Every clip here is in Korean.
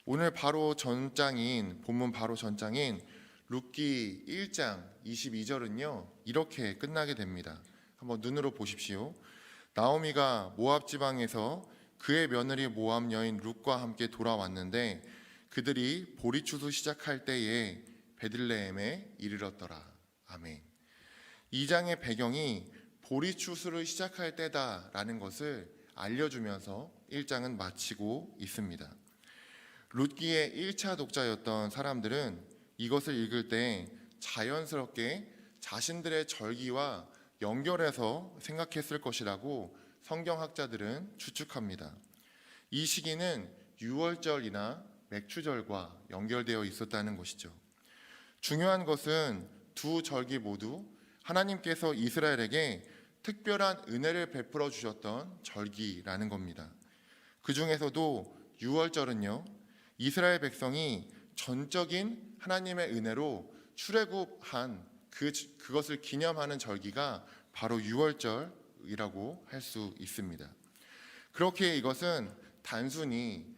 오늘 본문 바로 전장인 룻기 1장 22절은요 이렇게 끝나게 됩니다. 한번 눈으로 보십시오. 나오미가 모압 지방에서 그의 며느리 모압 여인 룻과 함께 돌아왔는데 그들이 보리추수 시작할 때에 베들레헴에 이르렀더라. 아멘. 2장의 배경이 보리추수를 시작할 때다라는 것을 알려주면서 1장은 마치고 있습니다. 룻기의 1차 독자였던 사람들은 이것을 읽을 때 자연스럽게 자신들의 절기와 연결해서 생각했을 것이라고 성경학자들은 추측합니다. 이 시기는 유월절이나 맥추절과 연결되어 있었다는 것이죠. 중요한 것은 두 절기 모두 하나님께서 이스라엘에게 특별한 은혜를 베풀어 주셨던 절기라는 겁니다. 그 중에서도 유월절은요, 이스라엘 백성이 전적인 하나님의 은혜로 출애굽한 그것을 기념하는 절기가 바로 유월절이라고 할 수 있습니다. 그렇게 이것은 단순히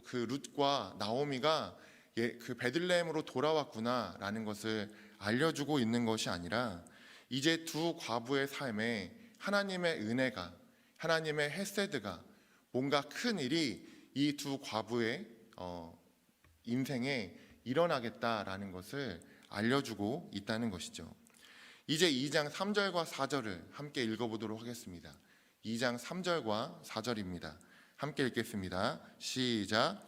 그 룻과 나오미가 그 베들레헴으로 돌아왔구나라는 것을 알려주고 있는 것이 아니라 이제 두 과부의 삶에 하나님의 은혜가, 하나님의 헤세드가, 뭔가 큰 일이 이 두 과부의 인생에 일어나겠다라는 것을 알려주고 있다는 것이죠. 이제 2장 3절과 4절을 함께 읽어보도록 하겠습니다. 2장 3절과 4절입니다. 함께 읽겠습니다. 시작.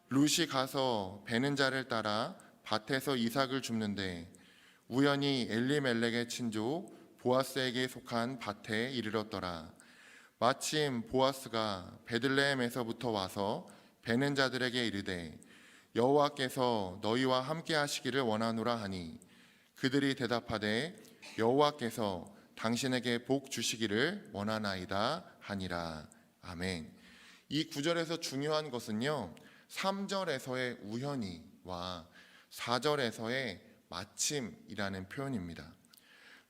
룻이 가서 베는 자를 따라 밭에서 이삭을 줍는데 우연히 엘리멜렉의 친조 보아스에게 속한 밭에 이르렀더라. 마침 보아스가 베들레헴에서부터 와서 베는 자들에게 이르되 여호와께서 너희와 함께 하시기를 원하노라 하니 그들이 대답하되 여호와께서 당신에게 복 주시기를 원하나이다 하니라. 아멘. 이 구절에서 중요한 것은요, 3절에서의 우연히와 4절에서의 마침이라는 표현입니다.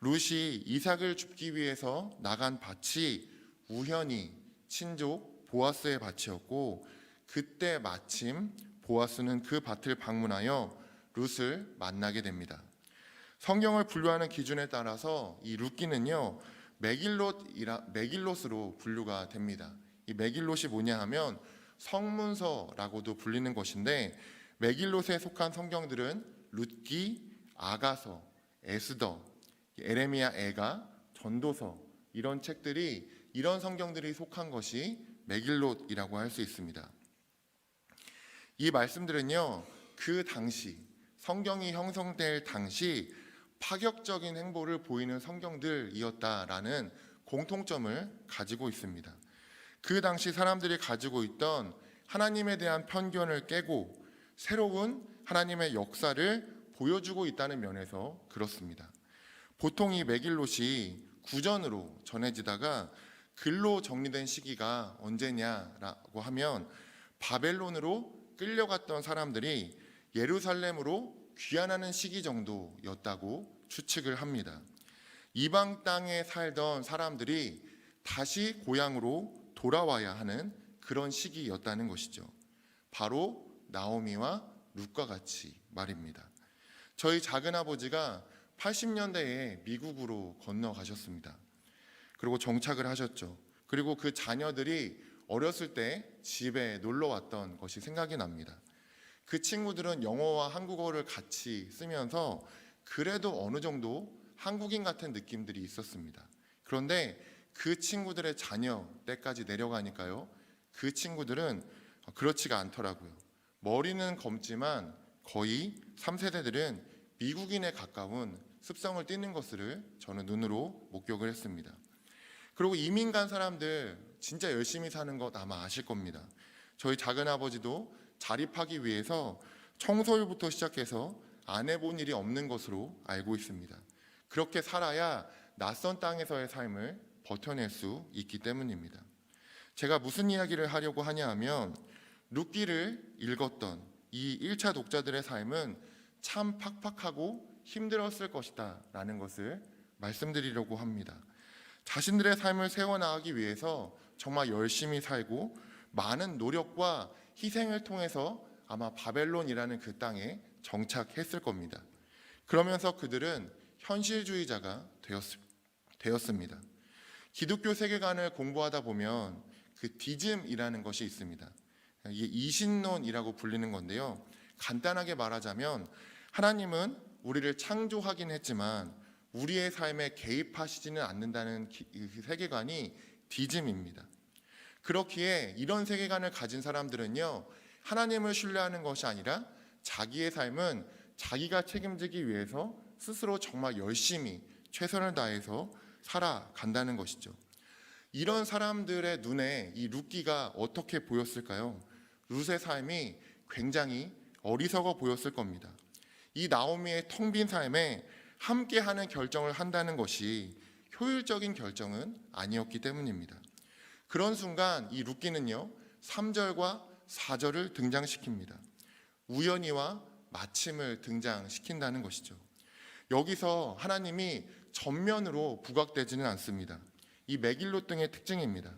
룻이 이삭을 줍기 위해서 나간 밭이 우연히 친족 보아스의 밭이었고 그때 마침 보아스는 그 밭을 방문하여 룻을 만나게 됩니다. 성경을 분류하는 기준에 따라서 이 룻기는요 메길롯으로 분류가 됩니다. 이 메길롯이 뭐냐 하면 성문서라고도 불리는 것인데 메길롯에 속한 성경들은 룻기, 아가서, 에스더, 에레미야 애가, 전도서 이런 책들이 이런 성경들이 속한 것이 메길롯이라고 할 수 있습니다. 이 말씀들은요 그 당시 성경이 형성될 당시 파격적인 행보를 보이는 성경들이었다라는 공통점을 가지고 있습니다. 그 당시 사람들이 가지고 있던 하나님에 대한 편견을 깨고 새로운 하나님의 역사를 보여주고 있다는 면에서 그렇습니다. 보통 이 메길롯이 구전으로 전해지다가 글로 정리된 시기가 언제냐라고 하면 바벨론으로 끌려갔던 사람들이 예루살렘으로 귀환하는 시기 정도였다고 추측을 합니다. 이방 땅에 살던 사람들이 다시 고향으로 돌아와야 하는 그런 시기였다는 것이죠. 바로 나오미와 룻과 같이 말입니다. 저희 작은아버지가 80년대에 미국으로 건너가셨습니다. 그리고 정착을 하셨죠. 그리고 그 자녀들이 어렸을 때 집에 놀러 왔던 것이 생각이 납니다. 그 친구들은 영어와 한국어를 같이 쓰면서 그래도 어느 정도 한국인 같은 느낌들이 있었습니다. 그런데 그 친구들의 자녀 때까지 내려가니까요, 그 친구들은 그렇지가 않더라고요. 머리는 검지만 거의 3세대들은 미국인에 가까운 습성을 띠는 것을 저는 눈으로 목격을 했습니다. 그리고 이민 간 사람들 진짜 열심히 사는 것 아마 아실 겁니다. 저희 작은아버지도 자립하기 위해서 청소일부터 시작해서 안 해본 일이 없는 것으로 알고 있습니다. 그렇게 살아야 낯선 땅에서의 삶을 버텨낼 수 있기 때문입니다. 제가 무슨 이야기를 하려고 하냐 하면 룻기를 읽었던 이 1차 독자들의 삶은 참 팍팍하고 힘들었을 것이다 라는 것을 말씀드리려고 합니다. 자신들의 삶을 세워나가기 위해서 정말 열심히 살고 많은 노력과 희생을 통해서 아마 바벨론이라는 그 땅에 정착했을 겁니다. 그러면서 그들은 현실주의자가 되었습니다. 기독교 세계관을 공부하다 보면 그 디즘이라는 것이 있습니다. 이게 이신론이라고 불리는 건데요. 간단하게 말하자면 하나님은 우리를 창조하긴 했지만 우리의 삶에 개입하시지는 않는다는 세계관이 디즘입니다. 그렇기에 이런 세계관을 가진 사람들은요, 하나님을 신뢰하는 것이 아니라 자기의 삶은 자기가 책임지기 위해서 스스로 정말 열심히 최선을 다해서 살아간다는 것이죠. 이런 사람들의 눈에 이 룻기가 어떻게 보였을까요? 룻의 삶이 굉장히 어리석어 보였을 겁니다. 이 나오미의 텅 빈 삶에 함께하는 결정을 한다는 것이 효율적인 결정은 아니었기 때문입니다. 그런 순간 이 룻기는요, 3절과 4절을 등장시킵니다. 우연히와 마침을 등장시킨다는 것이죠. 여기서 하나님이 전면으로 부각되지는 않습니다. 이 메길롯 등의 특징입니다.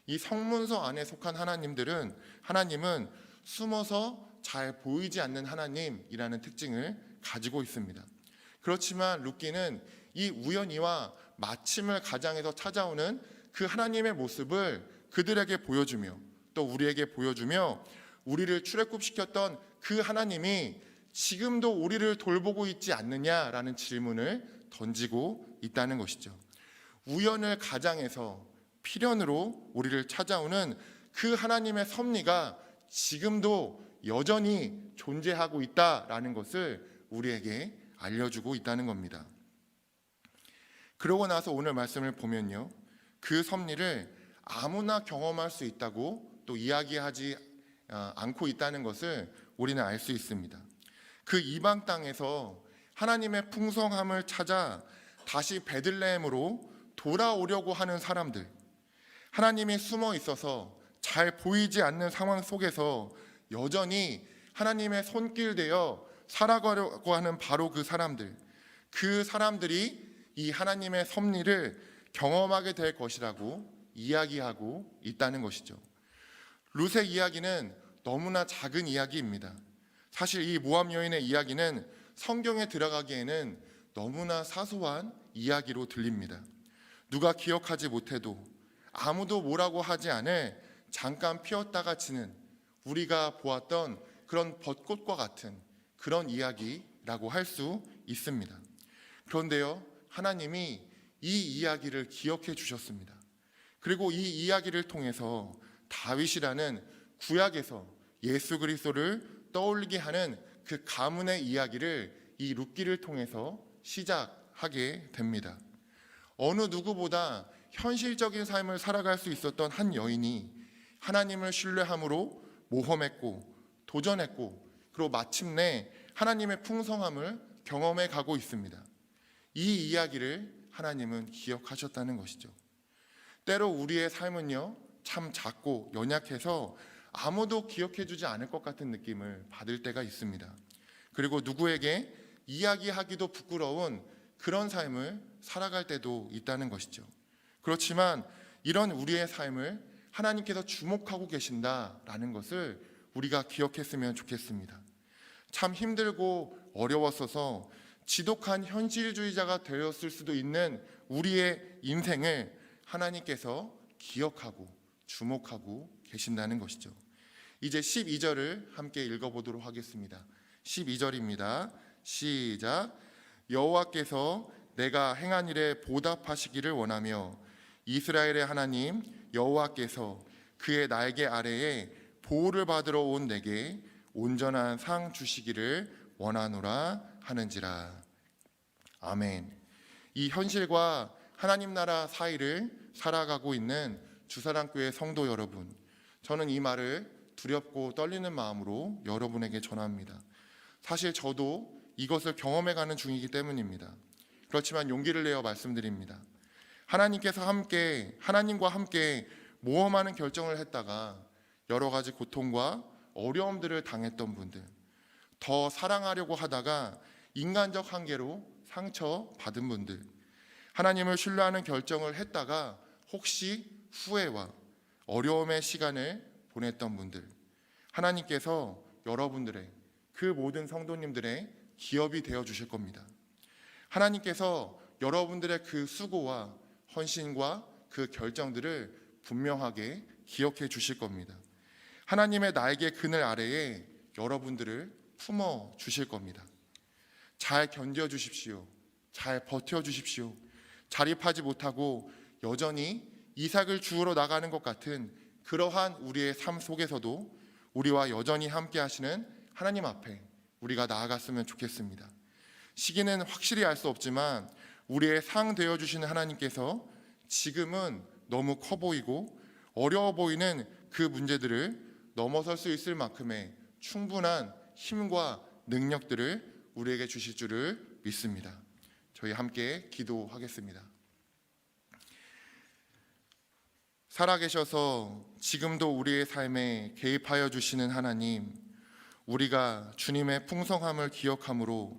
이 성문서 안에 속한 하나님은 숨어서 잘 보이지 않는 하나님이라는 특징을 가지고 있습니다. 그렇지만 룻기는 이 우연히와 마침을 가장해서 찾아오는 그 하나님의 모습을 그들에게 보여주며 또 우리에게 보여주며 우리를 출애굽시켰던 그 하나님이 지금도 우리를 돌보고 있지 않느냐라는 질문을 던지고 있다는 것이죠. 우연을 가장해서 필연으로 우리를 찾아오는 그 하나님의 섭리가 지금도 여전히 존재하고 있다라는 것을 우리에게 알려주고 있다는 겁니다. 그러고 나서 오늘 말씀을 보면요, 그 섭리를 아무나 경험할 수 있다고 또 이야기하지 않고 있다는 것을 우리는 알 수 있습니다. 그 이방 땅에서 하나님의 풍성함을 찾아 다시 베들레헴으로 돌아오려고 하는 사람들, 하나님이 숨어 있어서 잘 보이지 않는 상황 속에서 여전히 하나님의 손길되어 살아가려고 하는 바로 그 사람들이 이 하나님의 섭리를 경험하게 될 것이라고 이야기하고 있다는 것이죠. 룻의 이야기는 너무나 작은 이야기입니다. 사실 이 모압 여인의 이야기는 성경에 들어가기에는 너무나 사소한 이야기로 들립니다. 누가 기억하지 못해도 아무도 뭐라고 하지 않을 잠깐 피었다가 지는 우리가 보았던 그런 벚꽃과 같은 그런 이야기라고 할 수 있습니다. 그런데요, 하나님이 이 이야기를 기억해 주셨습니다. 그리고 이 이야기를 통해서 다윗이라는 구약에서 예수 그리스도를 떠올리게 하는 그 가문의 이야기를 이 룻기를 통해서 시작하게 됩니다. 어느 누구보다 현실적인 삶을 살아갈 수 있었던 한 여인이 하나님을 신뢰함으로 모험했고 도전했고 그리고 마침내 하나님의 풍성함을 경험해 가고 있습니다. 이 이야기를 하나님은 기억하셨다는 것이죠. 때로 우리의 삶은요, 참 작고 연약해서 아무도 기억해 주지 않을 것 같은 느낌을 받을 때가 있습니다. 그리고 누구에게 이야기하기도 부끄러운 그런 삶을 살아갈 때도 있다는 것이죠. 그렇지만 이런 우리의 삶을 하나님께서 주목하고 계신다라는 것을 우리가 기억했으면 좋겠습니다. 참 힘들고 어려웠어서 지독한 현실주의자가 되었을 수도 있는 우리의 인생을 하나님께서 기억하고 주목하고 계신다는 것이죠. 이제 12절을 함께 읽어보도록 하겠습니다. 12절입니다. 시작. 여호와께서 내가 행한 일에 보답하시기를 원하며 이스라엘의 하나님 여호와께서 그의 날개 아래에 보호를 받으러 온 내게 온전한 상 주시기를 원하노라 하는지라. 아멘. 이 현실과 하나님 나라 사이를 살아가고 있는 주사랑교회 성도 여러분, 저는 이 말을 두렵고 떨리는 마음으로 여러분에게 전합니다. 사실 저도 이것을 경험해가는 중이기 때문입니다. 그렇지만 용기를 내어 말씀드립니다. 하나님과 함께 모험하는 결정을 했다가 여러 가지 고통과 어려움들을 당했던 분들, 더 사랑하려고 하다가 인간적 한계로 상처받은 분들, 하나님을 신뢰하는 결정을 했다가 혹시 후회와 어려움의 시간을 보냈던 분들, 하나님께서 여러분들의, 그 모든 성도님들의 기업이 되어 주실 겁니다. 하나님께서 여러분들의 그 수고와 헌신과 그 결정들을 분명하게 기억해 주실 겁니다. 하나님의 날개 그늘 아래에 여러분들을 품어 주실 겁니다. 잘 견뎌 주십시오. 잘 버텨 주십시오. 자립하지 못하고 여전히 이삭을 주우러 나가는 것 같은 그러한 우리의 삶 속에서도 우리와 여전히 함께 하시는 하나님 앞에 우리가 나아갔으면 좋겠습니다. 시기는 확실히 알 수 없지만 우리의 상 되어 주시는 하나님께서 지금은 너무 커 보이고 어려워 보이는 그 문제들을 넘어설 수 있을 만큼의 충분한 힘과 능력들을 우리에게 주실 줄을 믿습니다. 저희 함께 기도하겠습니다. 살아계셔서 지금도 우리의 삶에 개입하여 주시는 하나님, 우리가 주님의 풍성함을 기억함으로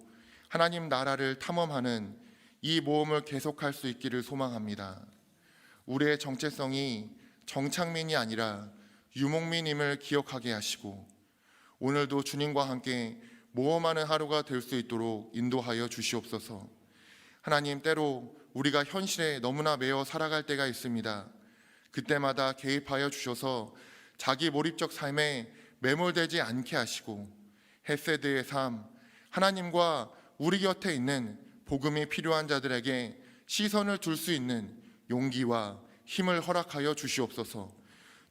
하나님 나라를 탐험하는 이 모험을 계속할 수 있기를 소망합니다. 우리의 정체성이 정창민이 아니라 유목민임을 기억하게 하시고 오늘도 주님과 함께 모험하는 하루가 될 수 있도록 인도하여 주시옵소서. 하나님, 때로 우리가 현실에 너무나 매여 살아갈 때가 있습니다. 그때마다 개입하여 주셔서 자기 몰입적 삶에 매몰되지 않게 하시고 헤세드의 삶, 하나님과 우리 곁에 있는 복음이 필요한 자들에게 시선을 둘 수 있는 용기와 힘을 허락하여 주시옵소서.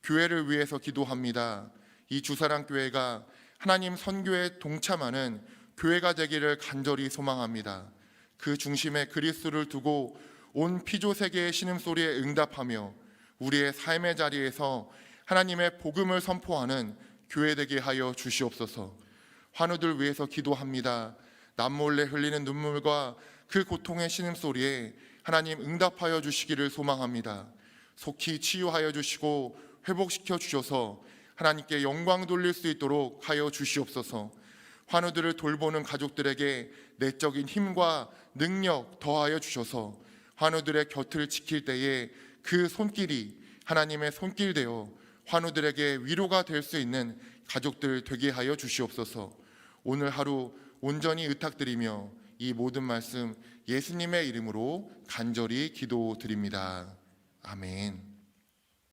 교회를 위해서 기도합니다. 이 주사랑교회가 하나님 선교에 동참하는 교회가 되기를 간절히 소망합니다. 그 중심에 그리스도를 두고 온 피조세계의 신음소리에 응답하며 우리의 삶의 자리에서 하나님의 복음을 선포하는 교회 되게 하여 주시옵소서. 환우들 위해서 기도합니다. 남몰래 흘리는 눈물과 그 고통의 신음소리에 하나님 응답하여 주시기를 소망합니다. 속히 치유하여 주시고 회복시켜 주셔서 하나님께 영광 돌릴 수 있도록 하여 주시옵소서. 환우들을 돌보는 가족들에게 내적인 힘과 능력 더하여 주셔서 환우들의 곁을 지킬 때에 그 손길이 하나님의 손길 되어 환우들에게 위로가 될 수 있는 가족들 되게 하여 주시옵소서. 오늘 하루 온전히 의탁드리며 이 모든 말씀 예수님의 이름으로 간절히 기도드립니다. 아멘.